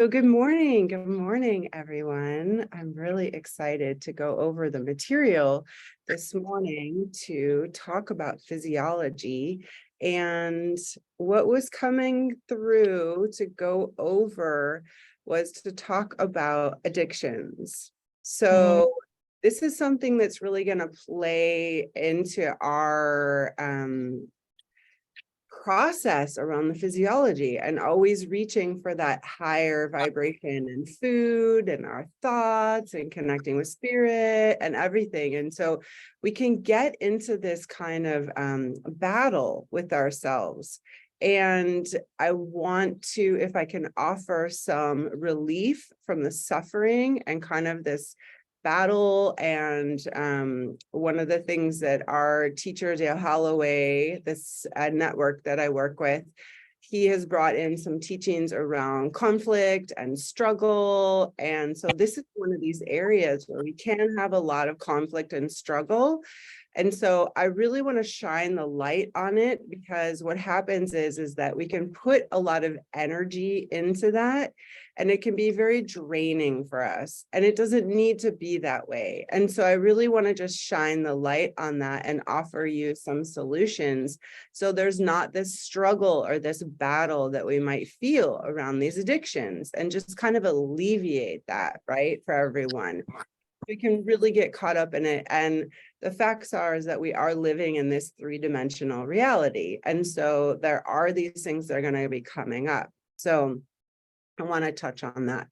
So good morning. Good morning, everyone. I'm really excited to go over the material this morning to talk about physiology. And what was coming through to go over was to talk about addictions. Mhm. So this is something that's really going to play into our process around the physiology and always reaching for that higher vibration in food and our thoughts and connecting with spirit and everything. And so we can get into this kind of battle with ourselves. And I want to, if I can offer some relief from the suffering and kind of this battle. And one of the things that our teacher, Dale Holloway, this network that I work with, he has brought in some teachings around conflict and struggle. And so this is one of these areas where we can have a lot of conflict and struggle. And so I really want to shine the light on it, because what happens is that we can put a lot of energy into that, and it can be very draining for us. And it doesn't need to be that way. And so I really want to just shine the light on that and offer you some solutions, so there's not this struggle or this battle that we might feel around these addictions, and just kind of alleviate that, right, for everyone. We can really get caught up in it. And the facts are is that we are living in this three-dimensional reality. And so there are these things that are going to be coming up. So I want to touch on that.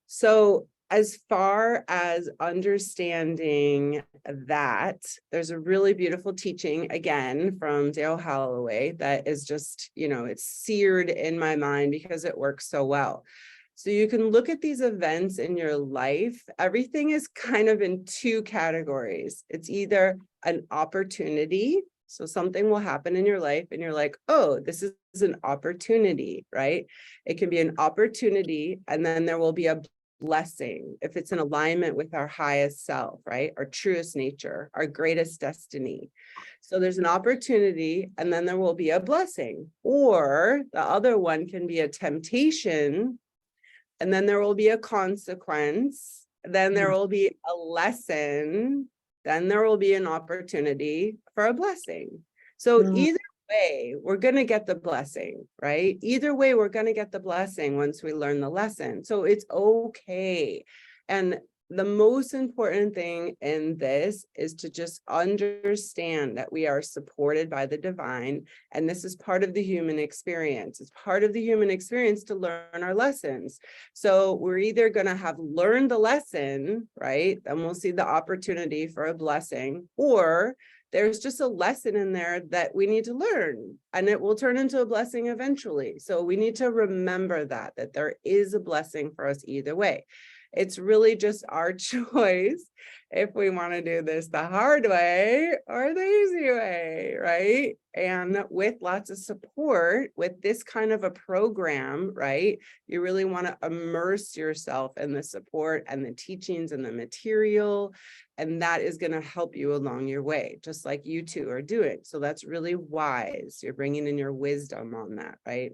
So as far as understanding that, there's a really beautiful teaching, again, from Dale Holloway that is just, it's seared in my mind because it works so well. So you can look at these events in your life. Everything is kind of in two categories. It's either an opportunity. So something will happen in your life and you're like, oh, this is an opportunity, right? It can be an opportunity, and then there will be a blessing if it's in alignment with our highest self, right? Our truest nature, our greatest destiny. So there's an opportunity, and then there will be a blessing. Or the other one can be a temptation, and then there will be a consequence, then there will be a lesson, then there will be an opportunity for a blessing. So Mhm. either way, we're going to get the blessing, right? Either way, we're going to get the blessing once we learn the lesson. So it's okay. And the most important thing in this is to just understand that we are supported by the divine. And this is part of the human experience. It's part of the human experience to learn our lessons. So we're either going to have learned the lesson, right? Then we'll see the opportunity for a blessing, or there's just a lesson in there that we need to learn, and it will turn into a blessing eventually. So we need to remember that there is a blessing for us either way. It's really just our choice if we want to do this the hard way or the easy way, right? And with lots of support, with this kind of a program, right, you really want to immerse yourself in the support and the teachings and the material, and that is going to help you along your way, just like you two are doing. So that's really wise. You're bringing in your wisdom on that, right?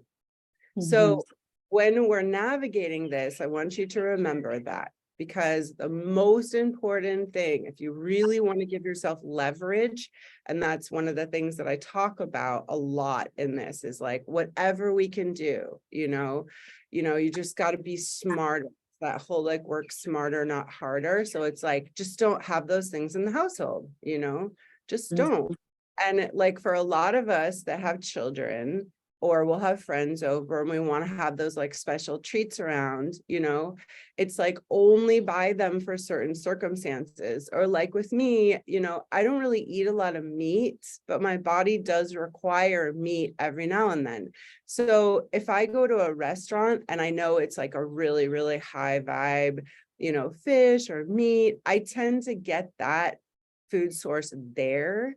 Mhm. So when we're navigating this, I want you to remember that, because the most important thing, if you really want to give yourself leverage, and that's one of the things that I talk about a lot in this, is like, whatever we can do, you just got to be smart. That whole like work smarter, not harder. So it's like, just don't have those things in the household, just don't. Mhm. And like for a lot of us that have children, or we'll have friends over and we want to have those like special treats around, it's like only buy them for certain circumstances. Or like with me, I don't really eat a lot of meat, but my body does require meat every now and then. So if I go to a restaurant and I know it's like a really, really high vibe, fish or meat, I tend to get that food source there.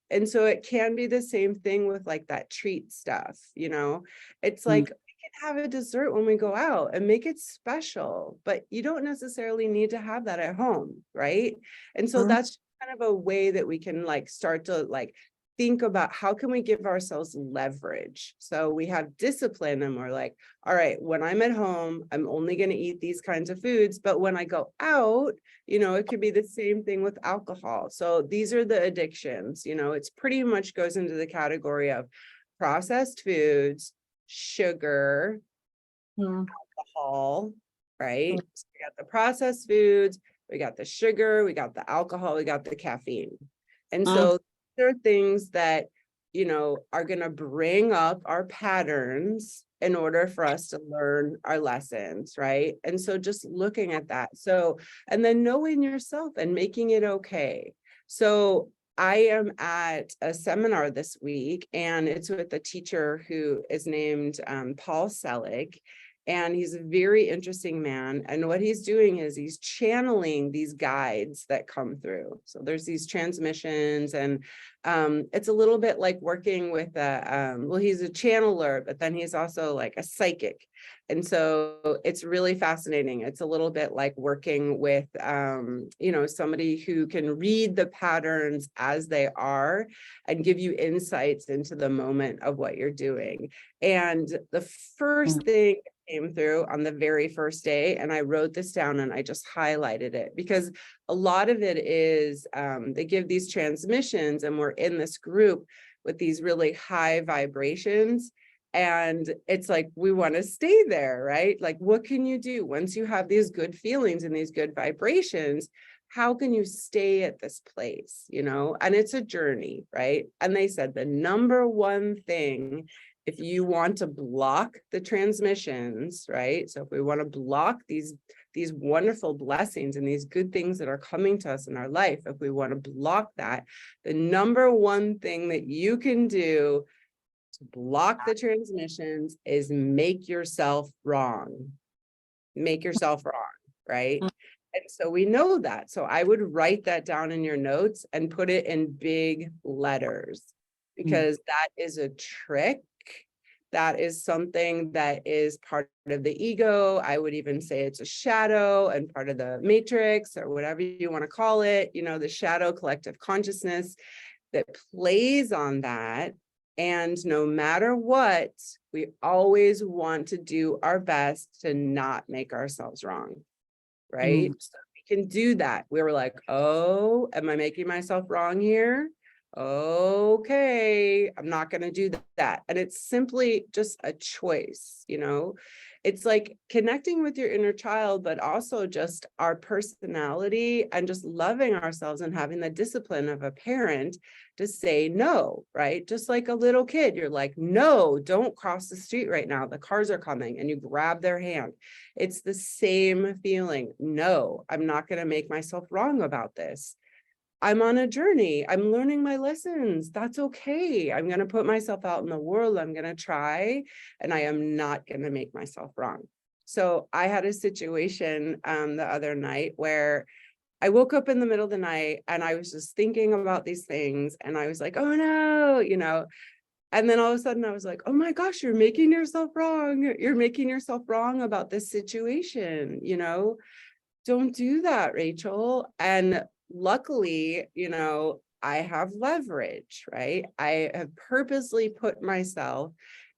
And so it can be the same thing with like that treat stuff, it's Mhm. like we can have a dessert when we go out and make it special, but you don't necessarily need to have that at home, right? And so that's kind of a way that we can like start to like think about how can we give ourselves leverage. So we have discipline and we're like, all right, when I'm at home, I'm only going to eat these kinds of foods. But when I go out, it could be the same thing with alcohol. So these are the addictions, it's pretty much goes into the category of processed foods, sugar, alcohol, right? So we got the processed foods, we got the sugar, we got the alcohol, we got the caffeine. And so there are things that, are going to bring up our patterns in order for us to learn our lessons, right? And so just looking at that. So, and then knowing yourself and making it okay. So I am at a seminar this week, and it's with a teacher who is named Paul Selig. And he's a very interesting man. And what he's doing is he's channeling these guides that come through. So there's these transmissions, and it's a little bit like working with well, he's a channeler, but then he's also like a psychic. And so it's really fascinating. It's a little bit like working with, somebody who can read the patterns as they are and give you insights into the moment of what you're doing. And the first thing came through on the very first day, and I wrote this down and I just highlighted it because a lot of it is they give these transmissions, and we're in this group with these really high vibrations, and it's like we want to stay there, right? Like, what can you do once you have these good feelings and these good vibrations? How can you stay at this place, and it's a journey, right? And they said the number one thing, if you want to block the transmissions, right? So if we want to block these wonderful blessings and these good things that are coming to us in our life, if we want to block that, the number one thing that you can do to block the transmissions is make yourself wrong. Make yourself wrong, right? And so we know that. So I would write that down in your notes and put it in big letters, because that is a trick. That is something that is part of the ego. I would even say it's a shadow and part of the matrix, or whatever you want to call it, the shadow collective consciousness that plays on that. And no matter what, we always want to do our best to not make ourselves wrong, right? So we can do that. We were like, oh, am I making myself wrong here? Okay, I'm not going to do that. And it's simply just a choice, it's like connecting with your inner child, but also just our personality and just loving ourselves and having the discipline of a parent to say no, right? Just like a little kid, you're like, no, don't cross the street right now. The cars are coming, and you grab their hand. It's the same feeling. No, I'm not going to make myself wrong about this. I'm on a journey. I'm learning my lessons. That's okay. I'm going to put myself out in the world. I'm going to try, and I am not going to make myself wrong. So I had a situation the other night where I woke up in the middle of the night and I was just thinking about these things, and I was like, oh no, and then all of a sudden I was like, oh my gosh, you're making yourself wrong. You're making yourself wrong about this situation. Don't do that, Rachel. And luckily, I have leverage, right? I have purposely put myself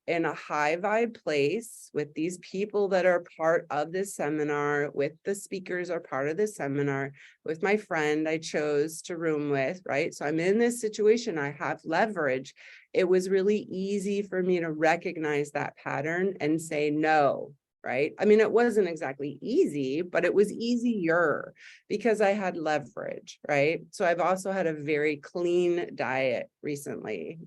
in a high vibe place with these people that are part of this seminar, with the speakers are part of the seminar, with my friend I chose to room with, right? So I'm in this situation, I have leverage. It was really easy for me to recognize that pattern and say no. Right? I mean, it wasn't exactly easy, but it was easier because I had leverage, right? So I've also had a very clean diet recently,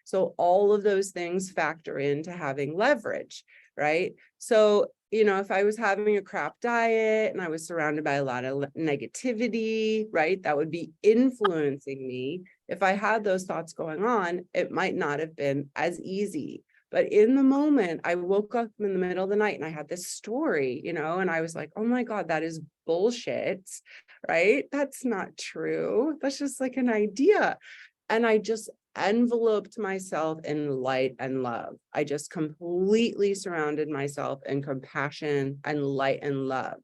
so all of those things factor into having leverage, right? So, if I was having a crap diet and I was surrounded by a lot of negativity, right, that would be influencing me. If I had those thoughts going on, it might not have been as easy. But in the moment, I woke up in the middle of the night and I had this story, and I was like, oh my God, that is bullshit, right? That's not true. That's just like an idea. And I just enveloped myself in light and love. I just completely surrounded myself in compassion and light and love.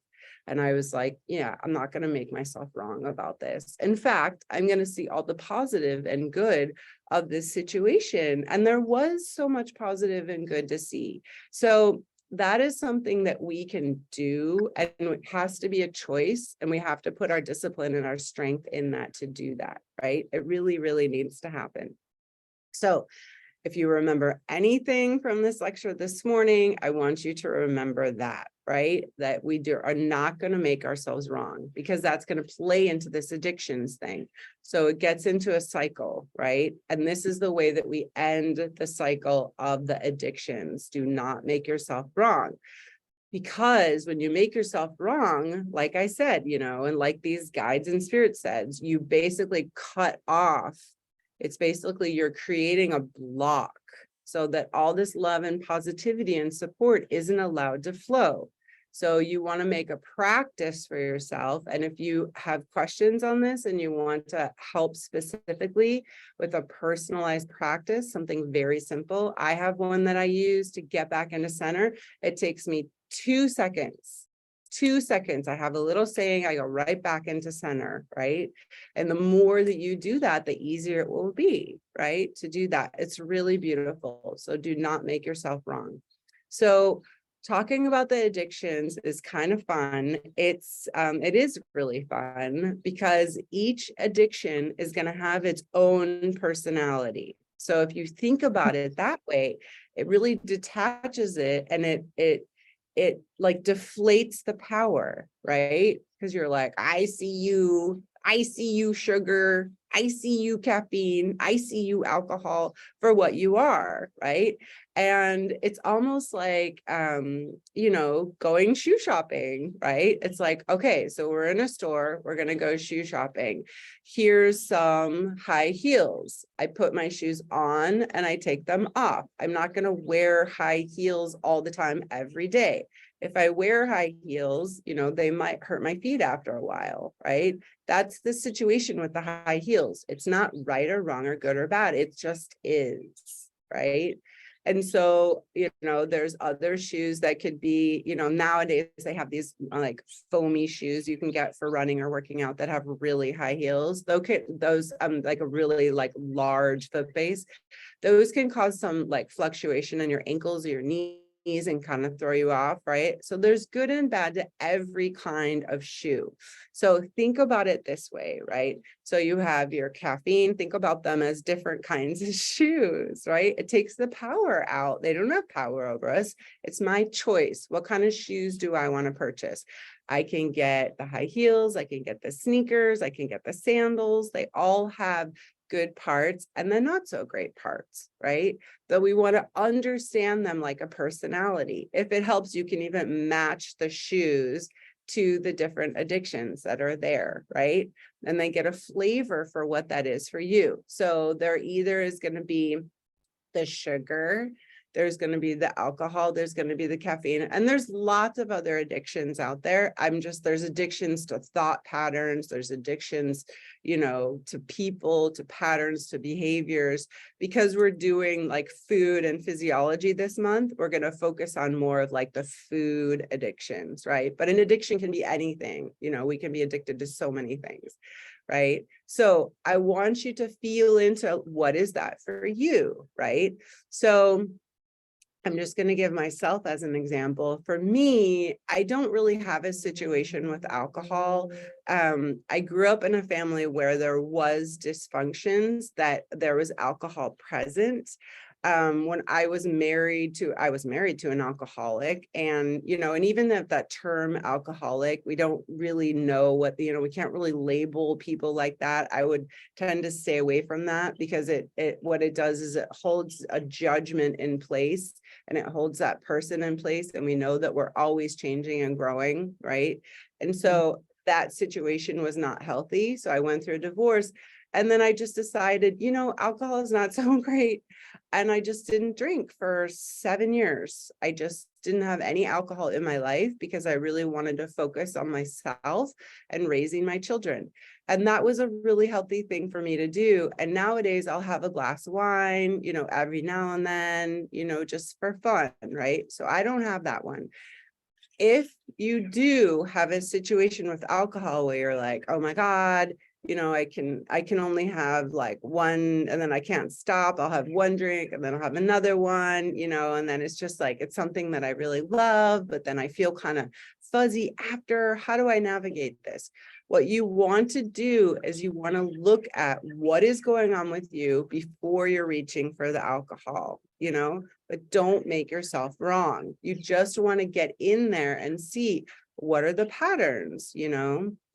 And I was like, yeah, I'm not going to make myself wrong about this. In fact, I'm going to see all the positive and good of this situation. And there was so much positive and good to see. So that is something that we can do, and it has to be a choice, and we have to put our discipline and our strength in that to do that, right? It really, really needs to happen. So if you remember anything from this lecture this morning, I want you to remember that, right? That we are not going to make ourselves wrong, because that's going to play into this addictions thing. So it gets into a cycle, right? And this is the way that we end the cycle of the addictions. Do not make yourself wrong. Because when you make yourself wrong, like I said, and like these guides and spirit says, you basically cut off. It's basically you're creating a block so that all this love and positivity and support isn't allowed to flow. So you want to make a practice for yourself. And if you have questions on this and you want to help specifically with a personalized practice, something very simple, I have one that I use to get back into center. It takes me 2 seconds. 2 seconds. I have a little saying, I go right back into center, right? And the more that you do that, the easier it will be, right? To do that. It's really beautiful. So do not make yourself wrong. So talking about the addictions is kind of fun. It is really fun because each addiction is going to have its own personality. So if you think about it that way, it really detaches it, and it like deflates the power, right? Because you're like, I see you sugar, I see you caffeine, I see you alcohol for what you are, right? And it's almost like, going shoe shopping, right? It's like, okay, so we're in a store, we're going to go shoe shopping. Here's some high heels. I put my shoes on and I take them off. I'm not going to wear high heels all the time every day. If I wear high heels, they might hurt my feet after a while, right? That's the situation with the high heels. It's not right or wrong or good or bad. It just is, right? And so, there's other shoes that could be, nowadays they have these like foamy shoes you can get for running or working out that have really high heels. Those like a really like large foot base, those can cause some like fluctuation in your ankles or your knees and kind of throw you off, right? So there's good and bad to every kind of shoe. So think about it this way, right? So you have your caffeine, think about them as different kinds of shoes, right? It takes the power out. They don't have power over us. It's my choice. What kind of shoes do I want to purchase? I can get the high heels, I can get the sneakers, I can get the sandals. They all have good parts and the not so great parts, right? Though we want to understand them like a personality. If it helps, you can even match the shoes to the different addictions that are there, right? And they get a flavor for what that is for you. So there either is going to be the sugar, there's going to be the alcohol, there's going to be the caffeine, and there's lots of other addictions out there. There's addictions to thought patterns, there's addictions, to people, to patterns, to behaviors. Because we're doing like food and physiology this month, we're going to focus on more of like the food addictions, right? But an addiction can be anything, we can be addicted to so many things, right? So I want you to feel into what is that for you, right? So I'm just going to give myself as an example. For me, I don't really have a situation with alcohol. I grew up in a family where there was dysfunctions, that there was alcohol present. When I was married to an alcoholic, and, and even that term alcoholic, we don't really know what, we can't really label people like that. I would tend to stay away from that, because what it does is it holds a judgment in place, and it holds that person in place. And we know that we're always changing and growing, right? And so that situation was not healthy. So I went through a divorce. And then I just decided, alcohol is not so great. And I just didn't drink for 7 years. I just didn't have any alcohol in my life, because I really wanted to focus on myself and raising my children. And that was a really healthy thing for me to do. And nowadays I'll have a glass of wine, every now and then, just for fun, right? So I don't have that one. if you do have a situation with alcohol where you're like, oh my God, I can only have like one, and then I can't stop. I'll have one drink and then I'll have another one, and then it's just like, it's something that I really love, but then I feel kind of fuzzy after. How do I navigate this? What you want to do is you want to look at what is going on with you before you're reaching for the alcohol, but don't make yourself wrong. You just want to get in there and see what are the patterns,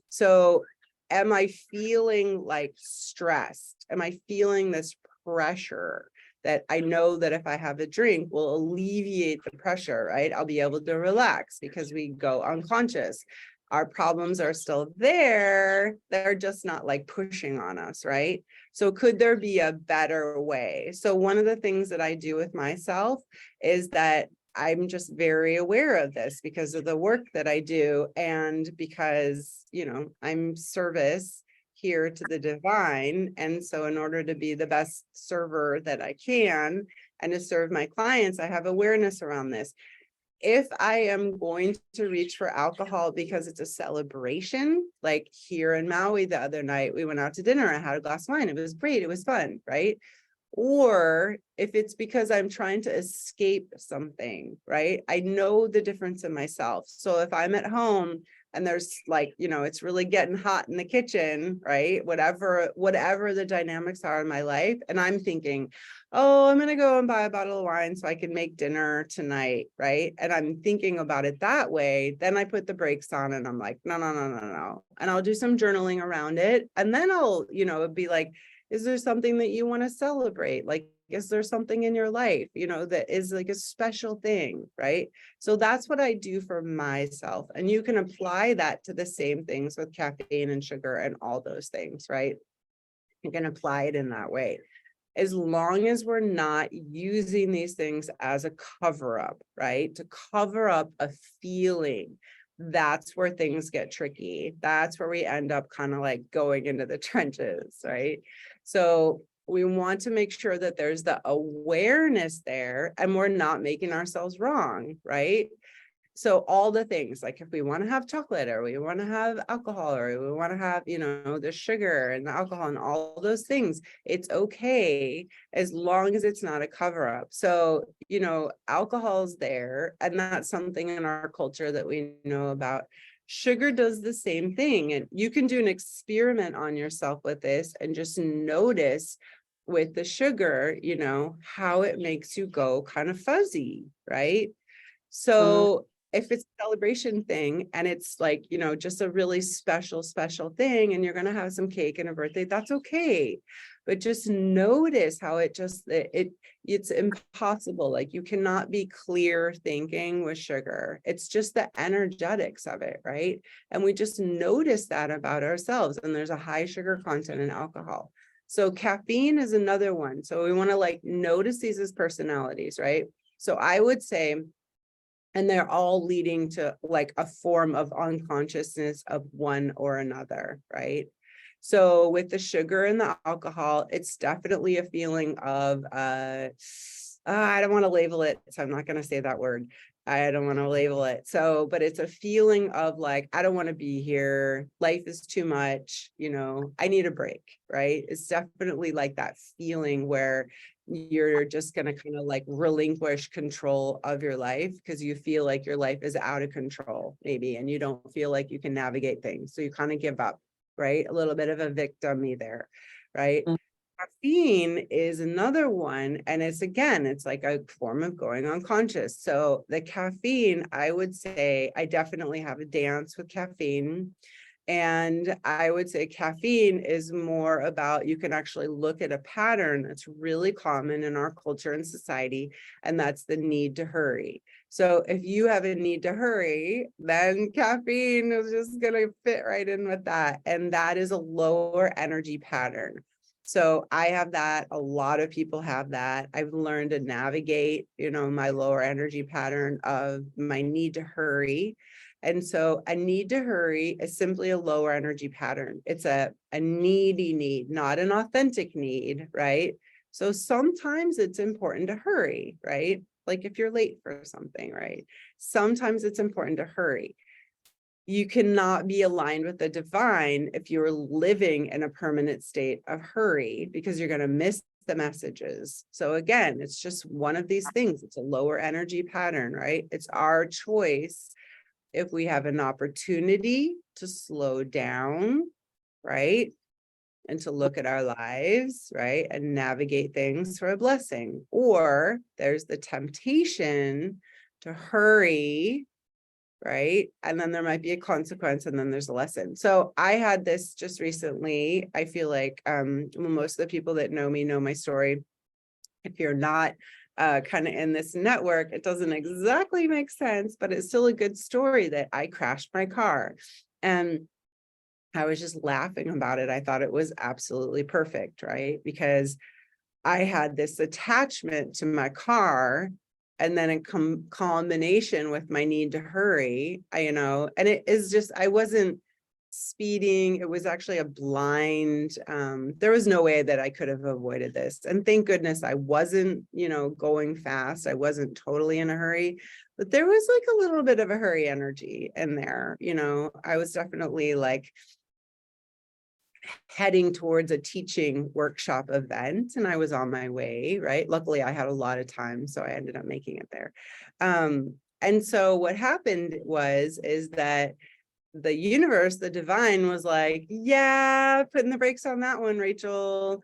So am I feeling like stressed? Am I feeling this pressure that I know that if I have a drink will alleviate the pressure, right? I'll be able to relax because we go unconscious. Our problems are still there. They're just not like pushing on us, right? So could there be a better way? So one of the things that I do with myself is that I'm just very aware of this because of the work that I do and because, I'm service here to the divine. And so in order to be the best server that I can and to serve my clients, I have awareness around this. If I am going to reach for alcohol because it's a celebration, like here in Maui the other night, we went out to dinner, I had a glass of wine, it was great, it was fun, right? Or if it's because I'm trying to escape something, right? I know the difference in myself. So if I'm at home and there's like, it's really getting hot in the kitchen, right? Whatever the dynamics are in my life. And I'm thinking, oh, I'm going to go and buy a bottle of wine so I can make dinner tonight, right? And I'm thinking about it that way. Then I put the brakes on and I'm like, no, no, no, no, no. And I'll do some journaling around it. And then I'll, be like, is there something that you want to celebrate? Like, is there something in your life, that is like a special thing, right? So that's what I do for myself. And you can apply that to the same things with caffeine and sugar and all those things, right? You can apply it in that way. As long as we're not using these things as a cover up, right? To cover up a feeling, that's where things get tricky. That's where we end up kind of like going into the trenches, right? So we want to make sure that there's the awareness there and we're not making ourselves wrong, right? So all the things, like if we want to have chocolate or we want to have alcohol or we want to have, the sugar and the alcohol and all those things, it's okay as long as it's not a cover up. So, alcohol's there and that's something in our culture that we know about. Sugar does the same thing. And you can do an experiment on yourself with this and just notice with the sugar, how it makes you go kind of fuzzy, right? So if it's a celebration thing and it's like, just a really special thing and you're going to have some cake and a birthday, that's okay. But just notice how it's impossible. Like you cannot be clear thinking with sugar. It's just the energetics of it, right? And we just notice that about ourselves. And there's a high sugar content in alcohol. So caffeine is another one. So we want to like notice these as personalities, right? So I would say, and they're all leading to like a form of unconsciousness of one or another, right? So with the sugar and the alcohol, it's definitely a feeling of, I don't want to label it, so I'm not going to say that word. I don't want to label it. So, but it's a feeling of like, I don't want to be here. Life is too much, I need a break, right? It's definitely like that feeling where you're just going to kind of like relinquish control of your life because you feel like your life is out of control maybe, and you don't feel like you can navigate things. So you kind of give up, right? A little bit of a victim there, right? Caffeine is another one. And it's like a form of going unconscious. So the caffeine, I would say I definitely have a dance with caffeine. And I would say caffeine is more about, you can actually look at a pattern that's really common in our culture and society, and that's the need to hurry. So if you have a need to hurry, then caffeine is just going to fit right in with that. And that is a lower energy pattern. So I have that. A lot of people have that. I've learned to navigate, my lower energy pattern of my need to hurry. And so a need to hurry is simply a lower energy pattern. It's a needy need, not an authentic need, right? So sometimes it's important to hurry, right? like if you're late for something, right? Sometimes it's important to hurry. You cannot be aligned with the divine if you're living in a permanent state of hurry, because you're going to miss the messages. So again, it's just one of these things. It's a lower energy pattern, right? It's our choice if we have an opportunity to slow down, right? And to look at our lives, right? And navigate things for a blessing. Or there's the temptation to hurry, right? And then there might be a consequence, and then there's a lesson. So I had this just recently. I feel like most of the people that know me know my story. If you're not kind of in this network, it doesn't exactly make sense, but it's still a good story that I crashed my car. And I was just laughing about it. I thought it was absolutely perfect, right? Because I had this attachment to my car, and then in combination with my need to hurry, and it is just, I wasn't speeding. It was actually a blind, there was no way that I could have avoided this. And thank goodness I wasn't, going fast. I wasn't totally in a hurry, but there was like a little bit of a hurry energy in there. I was definitely like heading towards a teaching workshop event, and I was on my way, right? Luckily, I had a lot of time, so I ended up making it there. And so what happened is that the universe, the divine, was like, yeah, putting the brakes on that one, Rachel,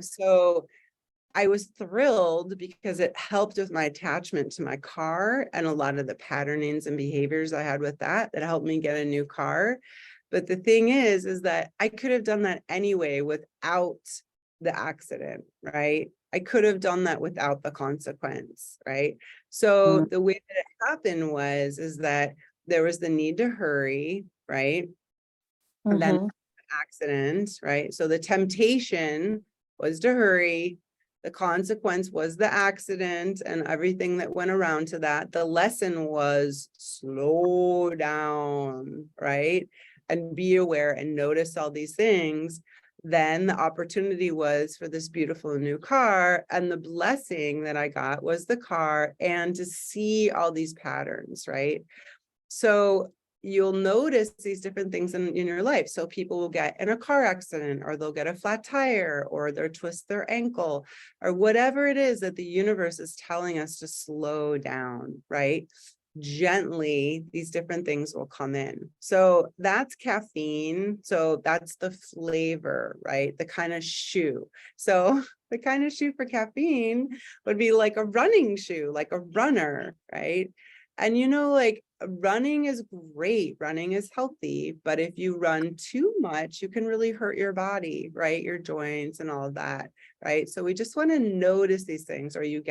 so I was thrilled because it helped with my attachment to my car and a lot of the patternings and behaviors I had with that helped me get a new car. But the thing is that I could have done that anyway without the accident, right? I could have done that without the consequence, right? So the way that it happened is that there was the need to hurry, right? And then accident, right? So the temptation was to hurry. The consequence was the accident and everything that went around to that. The lesson was slow down, right? And be aware and notice all these things. Then the opportunity was for this beautiful new car. And the blessing that I got was the car and to see all these patterns, right? So you'll notice these different things in your life. So people will get in a car accident, or they'll get a flat tire, or they'll twist their ankle, or whatever it is that the universe is telling us to slow down, right? Gently, these different things will come in. So that's caffeine. So that's the flavor, right? The kind of shoe. So the kind of shoe for caffeine would be like a running shoe, like a runner, right? And like running is great, running is healthy, but if you run too much, you can really hurt your body, right? Your joints and all of that, right? So we just want to notice these things, or you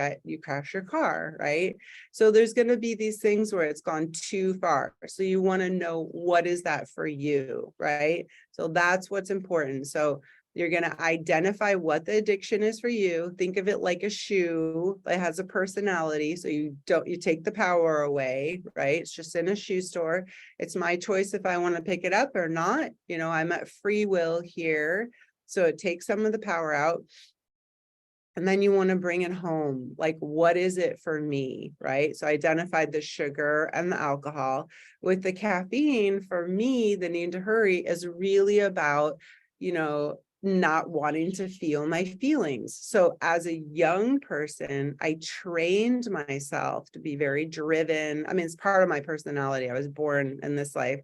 crash your car, right? So there's going to be these things where it's gone too far. So you want to know, what is that for you, right? So that's what's important. So you're going to identify what the addiction is for you. Think of it like a shoe that has a personality. So you take the power away, right? It's just in a shoe store. It's my choice if I want to pick it up or not. I'm at free will here. So it takes some of the power out. And then you want to bring it home. Like, what is it for me, right? So I identified the sugar and the alcohol. With the caffeine, for me, the need to hurry is really about, not wanting to feel my feelings. So as a young person, I trained myself to be very driven. I mean, it's part of my personality. I was born in this life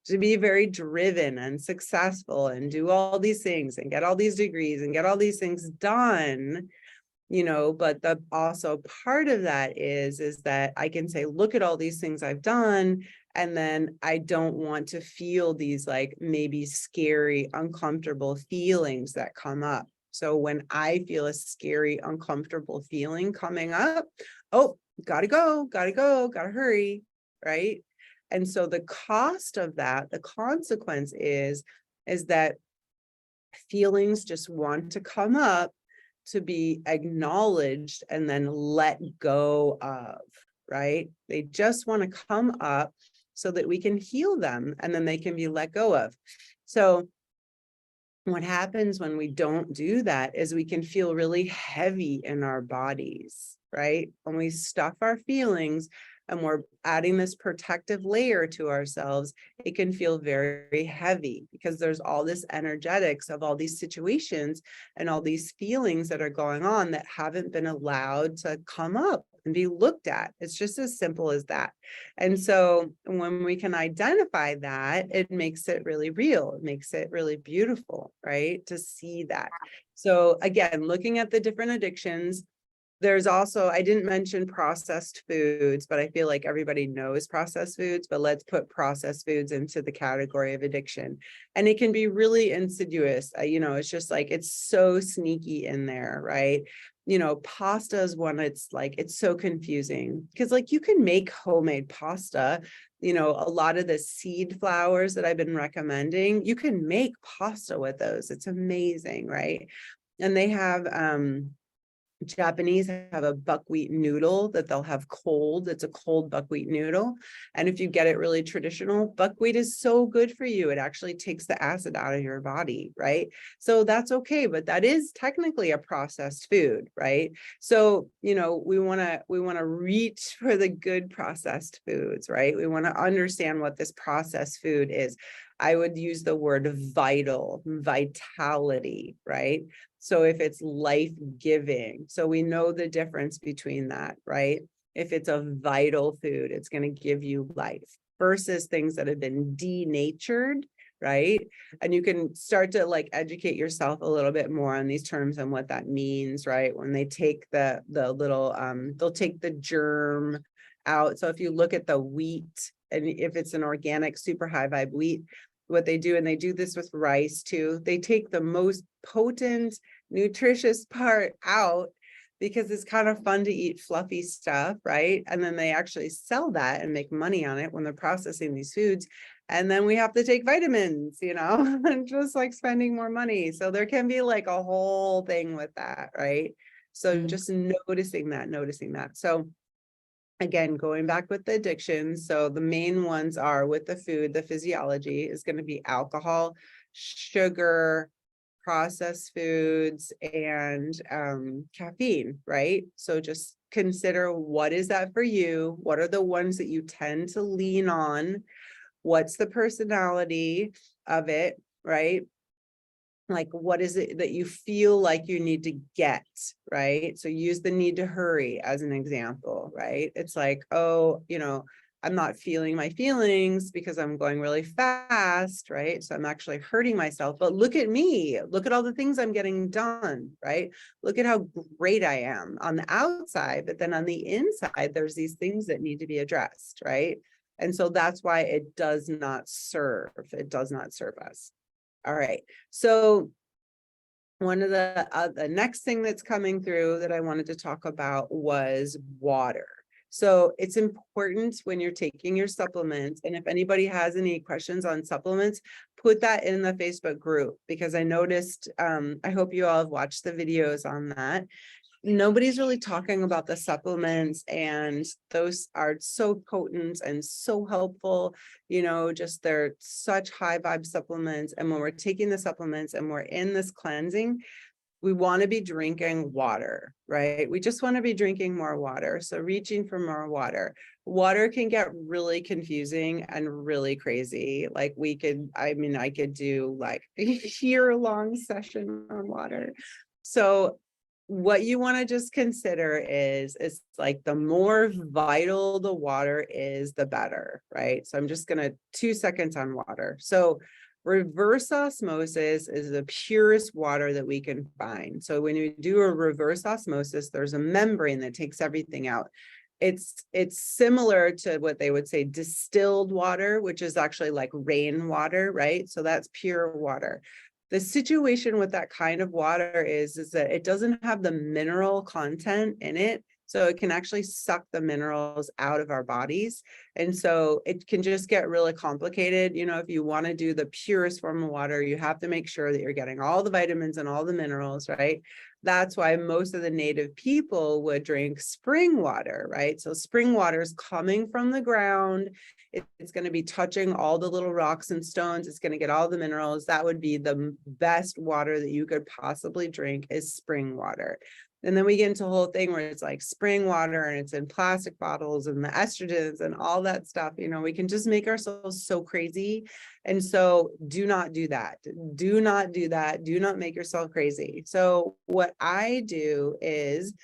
to be very driven and successful and do all these things and get all these degrees and get all these things done. But the also part of that is that I can say, look at all these things I've done. And then I don't want to feel these like maybe scary, uncomfortable feelings that come up. So when I feel a scary, uncomfortable feeling coming up, oh, gotta go, gotta hurry, right? And so the cost of that, the consequence is that feelings just want to come up to be acknowledged and then let go of, right? They just want to come up so that we can heal them and then they can be let go of. So what happens when we don't do that is we can feel really heavy in our bodies, right? When we stuff our feelings and we're adding this protective layer to ourselves, it can feel very heavy because there's all this energetics of all these situations and all these feelings that are going on that haven't been allowed to come up and be looked at. It's just as simple as that. And so when we can identify that, it makes it really real. It makes it really beautiful, right? To see that. So again, looking at the different addictions, there's also, I didn't mention processed foods, but I feel like everybody knows processed foods, but let's put processed foods into the category of addiction. And it can be really insidious. It's just like, it's so sneaky in there, right? Pasta is one, it's like, it's so confusing because like you can make homemade pasta. A lot of the seed flours that I've been recommending, you can make pasta with those. It's amazing, right? And they have, Japanese have a buckwheat noodle that they'll have cold. It's a cold buckwheat noodle. And if you get it really traditional, buckwheat is so good for you. It actually takes the acid out of your body, right? So that's okay, but that is technically a processed food, right? So, we want to reach for the good processed foods, right? We want to understand what this processed food is. I would use the word vitality, right? So if it's life-giving, so we know the difference between that, right? If it's a vital food, it's going to give you life versus things that have been denatured, right? And you can start to like educate yourself a little bit more on these terms and what that means, right? When they take the little, they'll take the germ out. So if you look at the wheat, and if it's an organic super high vibe wheat, what they do, and they do this with rice too, they take the most potent, nutritious part out because it's kind of fun to eat fluffy stuff, right? And then they actually sell that and make money on it when they're processing these foods. And then we have to take vitamins, and just like spending more money. So there can be like a whole thing with that, right? So just noticing that. So again, going back with the addictions. So the main ones are with the food, the physiology is going to be alcohol, sugar, processed foods, and caffeine, right? So just consider, what is that for you? What are the ones that you tend to lean on? What's the personality of it, right? Like, what is it that you feel like you need to get, right? So use the need to hurry as an example, right? It's like, oh, I'm not feeling my feelings because I'm going really fast, right? So I'm actually hurting myself, but look at me, look at all the things I'm getting done, right? Look at how great I am on the outside, but then on the inside, there's these things that need to be addressed, right? And so that's why it does not serve us. All right. So one of the next thing that's coming through that I wanted to talk about was water. So it's important when you're taking your supplements, and if anybody has any questions on supplements, put that in the Facebook group, because I noticed, I hope you all have watched the videos on that. Nobody's really talking about the supplements, and those are so potent and so helpful, just they're such high vibe supplements. And when we're taking the supplements and we're in this cleansing, we want to be drinking water, right? We just want to be drinking more water. So reaching for more water. Water can get really confusing and really crazy. Like I could do like a year-long session on water. So what you want to just consider is like, the more vital the water is, the better, right? So I'm just going to 2 seconds on water. So reverse osmosis is the purest water that we can find. So when you do a reverse osmosis, there's a membrane that takes everything out. It's similar to what they would say distilled water, which is actually like rainwater, right? So that's pure water. The situation with that kind of water is that it doesn't have the mineral content in it. So it can actually suck the minerals out of our bodies. And so it can just get really complicated. If you want to do the purest form of water, you have to make sure that you're getting all the vitamins and all the minerals, right? That's why most of the native people would drink spring water, right? So spring water is coming from the ground. It's going to be touching all the little rocks and stones. It's going to get all the minerals. That would be the best water that you could possibly drink, is spring water. And then we get into a whole thing where it's like spring water and it's in plastic bottles and the estrogens and all that stuff. We can just make ourselves so crazy. And so do not do that. Do not do that. Do not make yourself crazy. So what I do is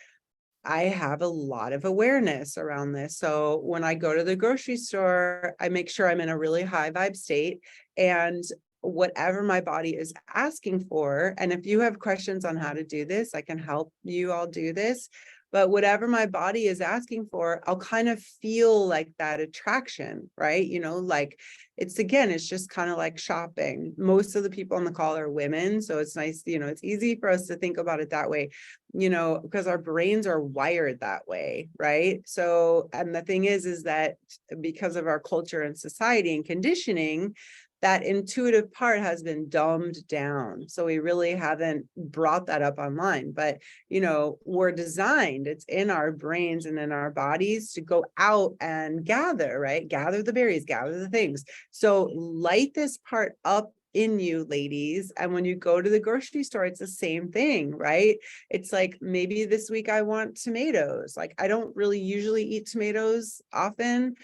I have a lot of awareness around this. So when I go to the grocery store, I make sure I'm in a really high vibe state, and whatever my body is asking for. And if you have questions on how to do this, I can help you all do this. But whatever my body is asking for, I'll kind of feel like that attraction, right? Like it's just kind of like shopping. Most of the people on the call are women. So it's nice, it's easy for us to think about it that way, because our brains are wired that way, right? So, and the thing is that because of our culture and society and conditioning, that intuitive part has been dumbed down. So we really haven't brought that up online, but we're designed, it's in our brains and in our bodies to go out and gather, right? Gather the berries, gather the things. So light this part up in you, ladies. And when you go to the grocery store, it's the same thing, right? It's like, maybe this week I want tomatoes. Like, I don't really usually eat tomatoes often.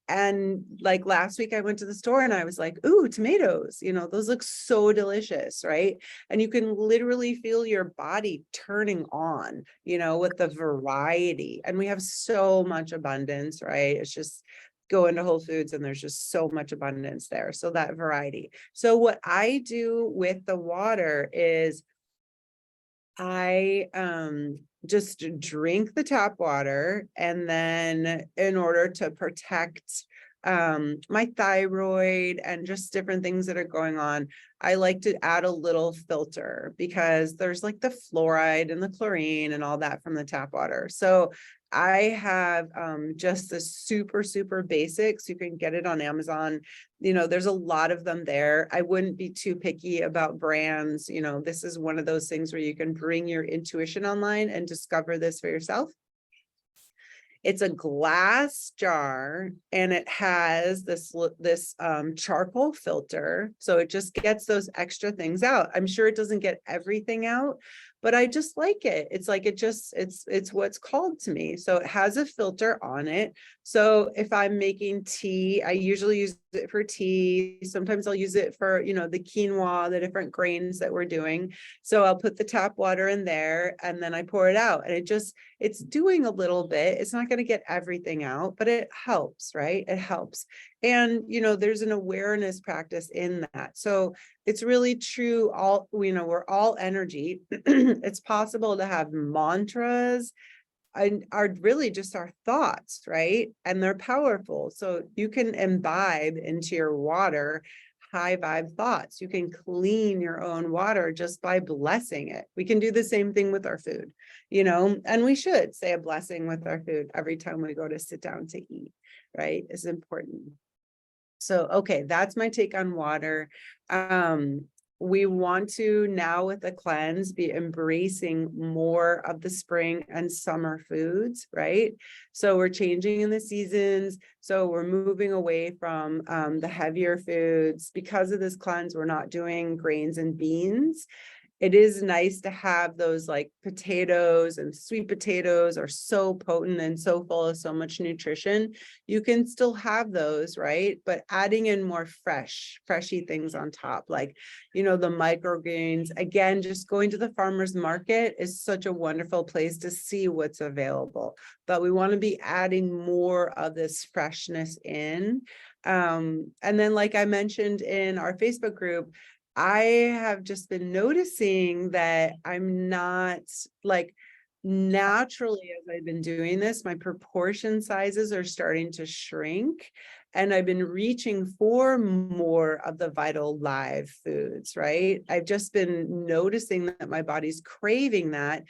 And like last week I went to the store and I was like, ooh, tomatoes, those look so delicious, right? And you can literally feel your body turning on, with the variety. And we have so much abundance, right? It's just go into Whole Foods and there's just so much abundance there. So that variety. So what I do with the water is I just drink the tap water, and then in order to protect my thyroid and just different things that are going on, I like to add a little filter, because there's like the fluoride and the chlorine and all that from the tap water. So I have just the super basics. You can get it on Amazon. There's a lot of them there. I wouldn't be too picky about brands. This is one of those things where you can bring your intuition online and discover this for yourself. It's a glass jar, and it has this charcoal filter. So it just gets those extra things out. I'm sure it doesn't get everything out, but I just like it. It's like, it's what's called to me. So it has a filter on it. So if I'm making tea, I usually use it for tea. Sometimes I'll use it for, the quinoa, the different grains that we're doing. So I'll put the tap water in there and then I pour it out, and it's doing a little bit. It's not going to get everything out, but it helps, right? It helps. And, there's an awareness practice in that. So it's really true. We're all energy. It's possible to have mantras, and are really just our thoughts, right? And they're powerful. So you can imbibe into your water high vibe thoughts. You can clean your own water just by blessing it. We can do the same thing with our food, and we should say a blessing with our food every time we go to sit down to eat, right? It's important. So, okay, that's my take on water. We want to now, with the cleanse, be embracing more of the spring and summer foods, right? So we're changing in the seasons. So we're moving away from the heavier foods. Because of this cleanse, we're not doing grains and beans. It is nice to have those, like potatoes and sweet potatoes are so potent and so full of so much nutrition. You can still have those, right? But adding in more freshy things on top, like, the microgreens. Again, just going to the farmer's market is such a wonderful place to see what's available. But we want to be adding more of this freshness in. And then, like I mentioned in our Facebook group, I have just been noticing that I'm not, like, naturally, as I've been doing this, my proportion sizes are starting to shrink, and I've been reaching for more of the vital live foods, right? I've just been noticing that my body's craving that.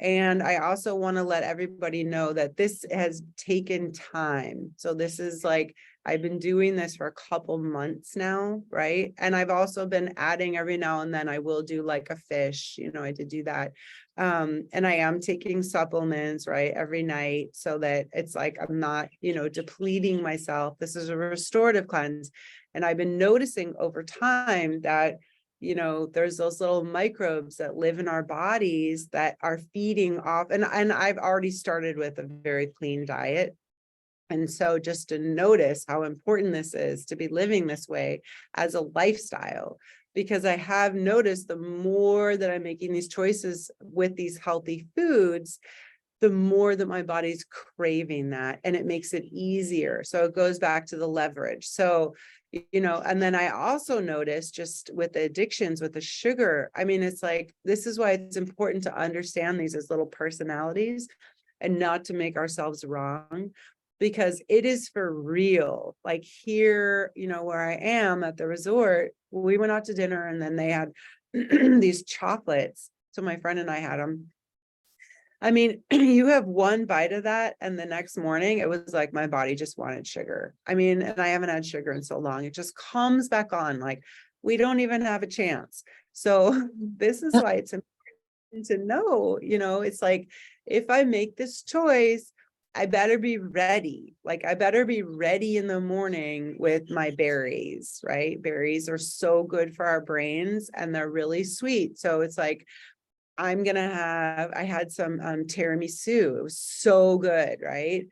And I also want to let everybody know that this has taken time. So this is like, I've been doing this for a couple months now, right? And I've also been adding every now and then, I will do like a fish, I did do that. And I am taking supplements, right, every night, so that it's like, I'm not, depleting myself. This is a restorative cleanse. And I've been noticing over time that there's those little microbes that live in our bodies that are feeding off. And I've already started with a very clean diet. And so just to notice how important this is to be living this way as a lifestyle, because I have noticed the more that I'm making these choices with these healthy foods, the more that my body's craving that, and it makes it easier. So it goes back to the leverage. So, and then I also noticed just with the addictions, with the sugar, I mean, it's like, this is why it's important to understand these as little personalities and not to make ourselves wrong, because it is for real. Like here, where I am at the resort, we went out to dinner and then they had these chocolates. So my friend and I had them. I mean, you have one bite of that, and the next morning it was like my body just wanted sugar. I mean, and I haven't had sugar in so long. It just comes back on, like we don't even have a chance. So this is why it's important to know, it's like, if I make this choice, I better be ready. Like I better be ready in the morning with my berries, right? Berries are so good for our brains and they're really sweet. So it's like, I had some tiramisu. It was so good, right?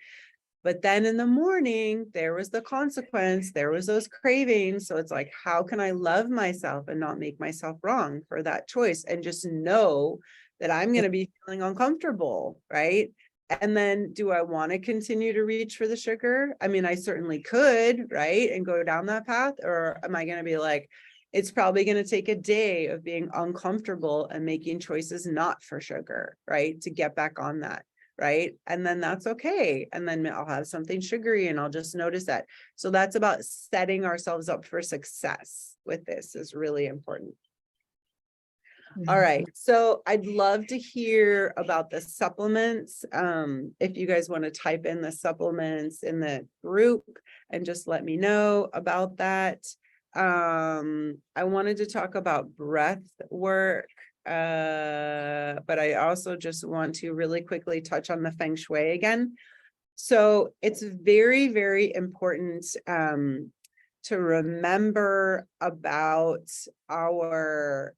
But then in the morning, there was the consequence. There was those cravings. So it's like, how can I love myself and not make myself wrong for that choice? And just know that I'm going to be feeling uncomfortable, right? And then do I want to continue to reach for the sugar? I mean, I certainly could, right? And go down that path. Or am I going to be like, it's probably going to take a day of being uncomfortable and making choices not for sugar, right? To get back on that, right? And then that's okay. And then I'll have something sugary and I'll just notice that. So that's about setting ourselves up for success with this is really important. All right. So I'd love to hear about the supplements. If you guys want to type in the supplements in the group and just let me know about that. I wanted to talk about breath work, but I also just want to really quickly touch on the feng shui again. So it's very, very important to remember about our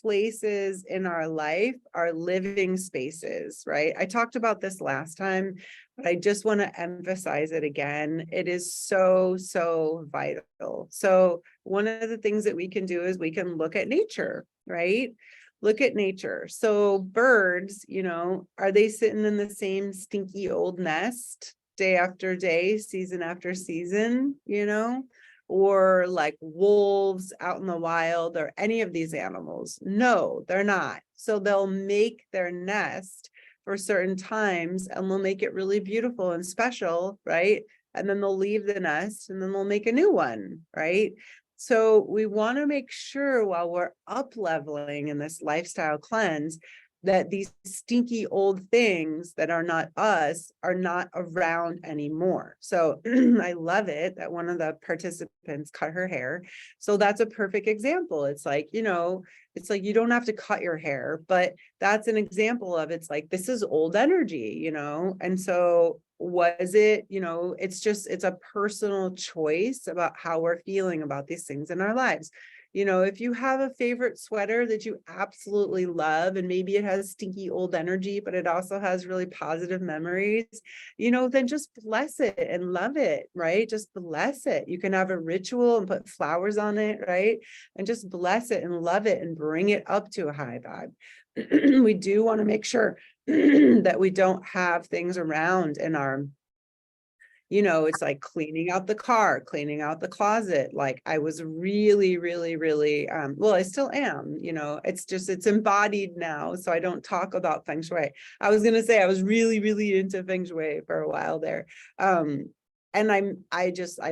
places in our life, our living spaces, right? I talked about this last time, but I just want to emphasize it again. It is so, so vital. So one of the things that we can do is we can look at nature, right? Look at nature. So birds, are they sitting in the same stinky old nest day after day, season after season, or like wolves out in the wild or any of these animals? No, they're not. So they'll make their nest for certain times and they'll make it really beautiful and special, right? And then they'll leave the nest and then they'll make a new one, right? So we want to make sure while we're up leveling in this lifestyle cleanse that these stinky old things that are not us are not around anymore. So I love it that one of the participants cut her hair. So that's a perfect example. It's like, it's like you don't have to cut your hair, but that's an example of it's like, this is old energy, and so was it, it's a personal choice about how we're feeling about these things in our lives. If you have a favorite sweater that you absolutely love, and maybe it has stinky old energy, but it also has really positive memories, then just bless it and love it, right? Just bless it. You can have a ritual and put flowers on it, right? And just bless it and love it and bring it up to a high vibe. We do want to make sure that we don't have things around in our, it's like cleaning out the car, cleaning out the closet. Like I was really, really, really, well, I still am, it's embodied now. So I don't talk about feng shui. I was going to say I was really, really into feng shui for a while there. And I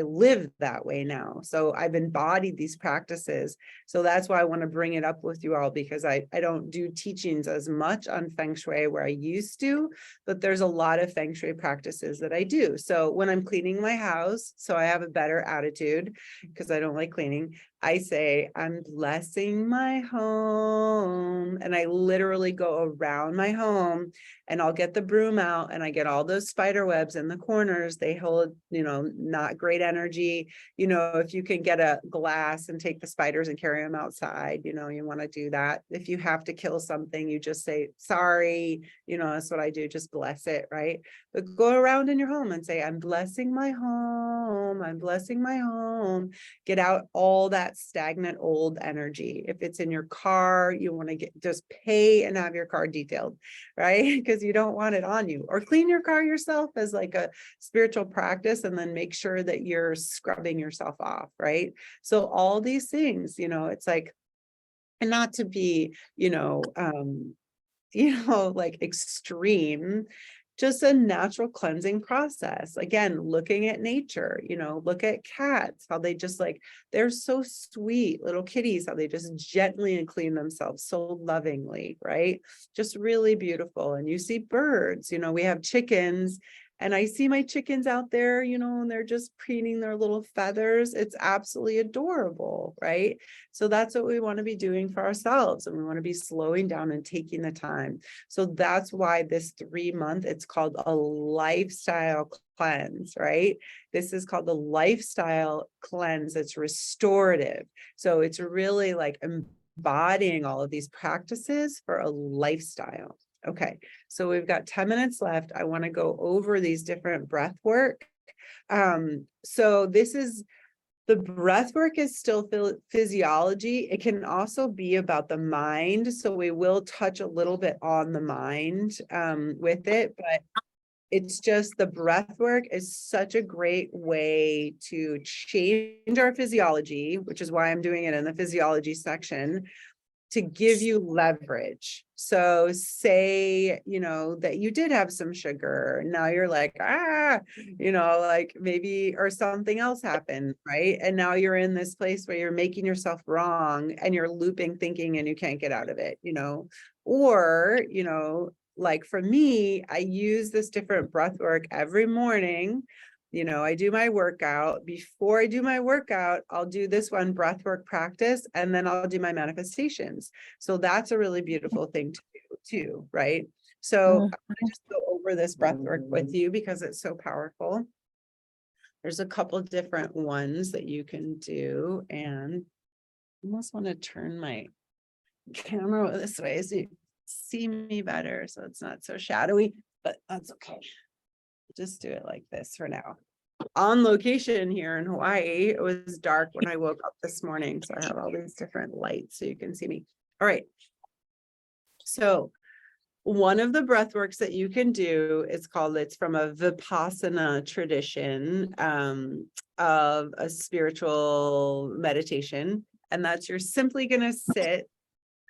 live that way now. So I've embodied these practices. So that's why I want to bring it up with you all, because I don't do teachings as much on feng shui where I used to, but there's a lot of feng shui practices that I do. So when I'm cleaning my house, so I have a better attitude because I don't like cleaning, I say, I'm blessing my home. And I literally go around my home and I'll get the broom out and I get all those spider webs in the corners. They hold not great energy. If you can get a glass and take the spiders and carry them outside, you want to do that. If you have to kill something, you just say, sorry, that's what I do. Just bless it, right? But go around in your home and say, I'm blessing my home. I'm blessing my home. Get out all that stagnant old energy. If it's in your car, you want to just pay and have your car detailed, right? Because you don't want it on you. Or clean your car yourself as like a spiritual practice, and then make sure that you're scrubbing yourself off, right? So all these things, it's like, and not to be, like extreme, just a natural cleansing process. Again, looking at nature, look at cats, how they just like, they're so sweet, little kitties, how they just gently clean themselves so lovingly, right? Just really beautiful. And you see birds, we have chickens, and I see my chickens out there, and they're just preening their little feathers. It's absolutely adorable, right? So that's what we want to be doing for ourselves. And we want to be slowing down and taking the time. So that's why this 3-month, it's called a lifestyle cleanse, right? This is called the lifestyle cleanse. It's restorative. So it's really like embodying all of these practices for a lifestyle. Okay, so we've got 10 minutes left. I want to go over these different breath work. So this is, the breath work is still physiology. It can also be about the mind. So we will touch a little bit on the mind with it, but it's just, the breath work is such a great way to change our physiology, which is why I'm doing it in the physiology section, to give you leverage. So say, that you did have some sugar. Now you're like, like maybe, or something else happened, right? And now you're in this place where you're making yourself wrong and you're looping thinking and you can't get out of it, or, like for me, I use this different breath work every morning. I do my workout. Before I do my workout, I'll do this one breath work practice, and then I'll do my manifestations. So that's a really beautiful thing to do too, right? So I'm gonna just go over this breath work with you because it's so powerful. There's a couple different ones that you can do, and I almost want to turn my camera this way so you see me better, so it's not so shadowy, but that's okay. Just do it like this for now. On location here in Hawaii, it was dark when I woke up this morning, so I have all these different lights so you can see me. All right. So one of the breath works that you can do, it's from a Vipassana tradition of a spiritual meditation. And that's, you're simply going to sit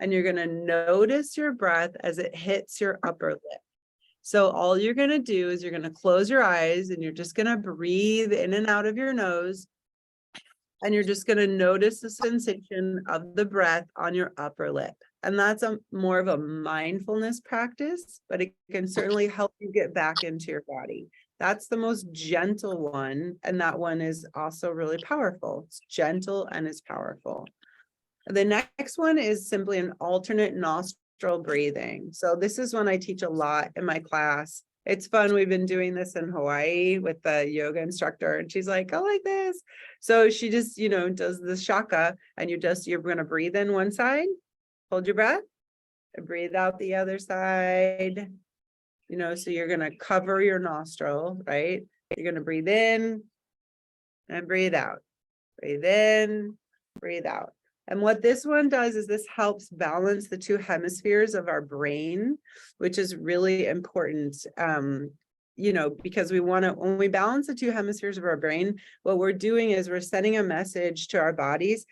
and you're going to notice your breath as it hits your upper lip. So all you're going to do is you're going to close your eyes and you're just going to breathe in and out of your nose. And you're just going to notice the sensation of the breath on your upper lip. And that's more of a mindfulness practice, but it can certainly help you get back into your body. That's the most gentle one. And that one is also really powerful. It's gentle and it's powerful. The next one is simply an alternate nostril breathing. So this is one I teach a lot in my class. It's fun. We've been doing this in Hawaii with the yoga instructor, and she's like, I like this. So she just, does the shaka, and you're going to breathe in one side, hold your breath, and breathe out the other side. So you're going to cover your nostril, right? You're going to breathe in and breathe out. Breathe in, breathe out. And what this one does is this helps balance the two hemispheres of our brain, which is really important, because we want to, when we balance the two hemispheres of our brain, what we're doing is we're sending a message to our bodies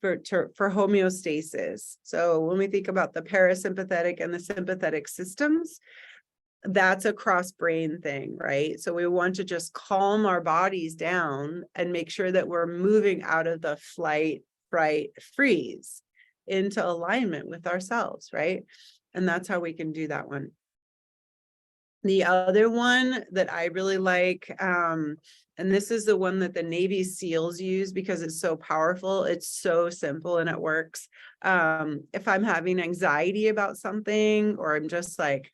for homeostasis. So when we think about the parasympathetic and the sympathetic systems, that's a cross brain thing, right? So we want to just calm our bodies down and make sure that we're moving out of the flight, fright, freeze into alignment with ourselves, right? And that's how we can do that one. The other one that I really like, and this is the one that the Navy SEALs use because it's so powerful. It's so simple and it works. If I'm having anxiety about something, or I'm just like,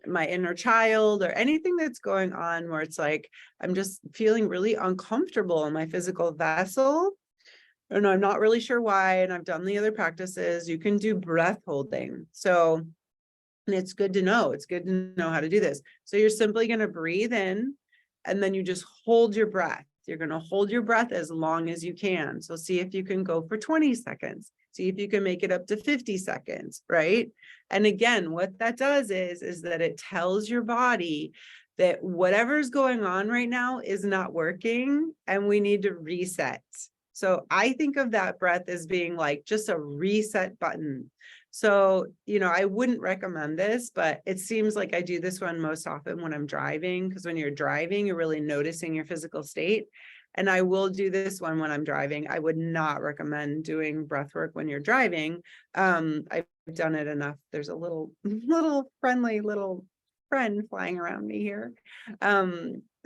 my inner child or anything that's going on where it's like, I'm just feeling really uncomfortable in my physical vessel. And I'm not really sure why. And I've done the other practices. You can do breath holding. So, and it's good to know. It's good to know how to do this. So you're simply going to breathe in and then you just hold your breath. You're going to hold your breath as long as you can. So see if you can go for 20 seconds. See if you can make it up to 50 seconds, right? And again, what that does is that it tells your body that whatever's going on right now is not working and we need to reset. So I think of that breath as being like just a reset button. So, I wouldn't recommend this, but it seems like I do this one most often when I'm driving, because when you're driving, you're really noticing your physical state. And I will do this one when I'm driving. I would not recommend doing breath work when you're driving. I've done it enough. There's a little friendly little friend flying around me here.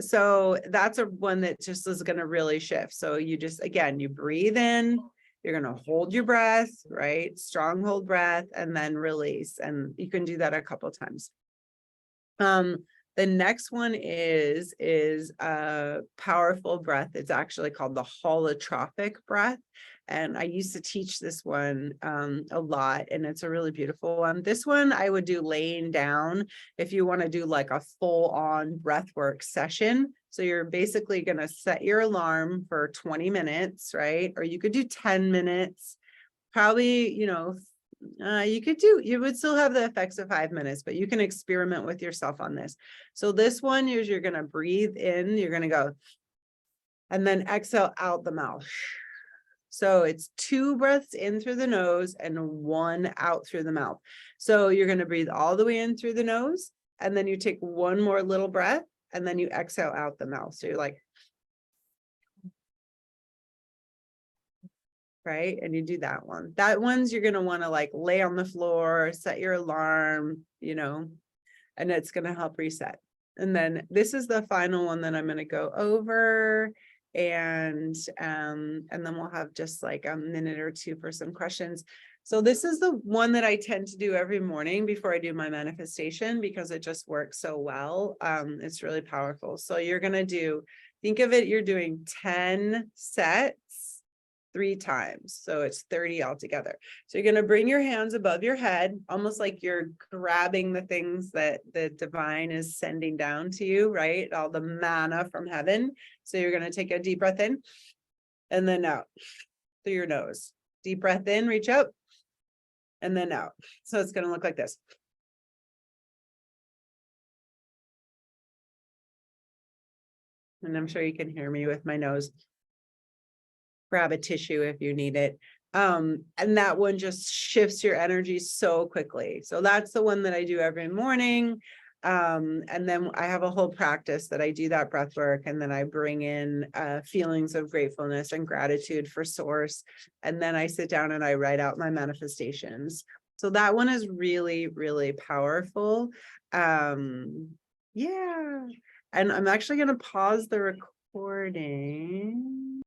So that's a one that just is going to really shift. So you just, again, you breathe in, you're going to hold your breath, right? Strong hold breath and then release. And you can do that a couple of times. The next one is a powerful breath. It's actually called the holotropic breath. And I used to teach this one a lot, and it's a really beautiful one. This one I would do laying down if you want to do like a full-on breath work session. So you're basically going to set your alarm for 20 minutes, right? Or you could do 10 minutes, probably, you would still have the effects of 5 minutes, but you can experiment with yourself on this. So this one is you're going to breathe in, you're going to go, and then exhale out the mouth. So it's 2 breaths in through the nose and 1 out through the mouth. So you're going to breathe all the way in through the nose, and then you take 1 more little breath, and then you exhale out the mouth. So you're like, right? And you do that one. That one's you're going to want to like lay on the floor, set your alarm, and it's going to help reset. And then this is the final one that I'm going to go over. And then we'll have just like a minute or 2 for some questions. So this is the one that I tend to do every morning before I do my manifestation, because it just works so well. It's really powerful. So you're going to think of it, you're doing 10 sets 3 times. So it's 30 altogether. So you're going to bring your hands above your head, almost like you're grabbing the things that the divine is sending down to you, right? All the manna from heaven. So you're going to take a deep breath in and then out through your nose. Deep breath in, reach out, and then out. So it's going to look like this. And I'm sure you can hear me with my nose. Grab a tissue if you need it. And that one just shifts your energy so quickly. So that's the one that I do every morning. And then I have a whole practice that I do that breath work, and then I bring in feelings of gratefulness and gratitude for source. And then I sit down and I write out my manifestations. So that one is really, really powerful. Yeah. And I'm actually going to pause the recording.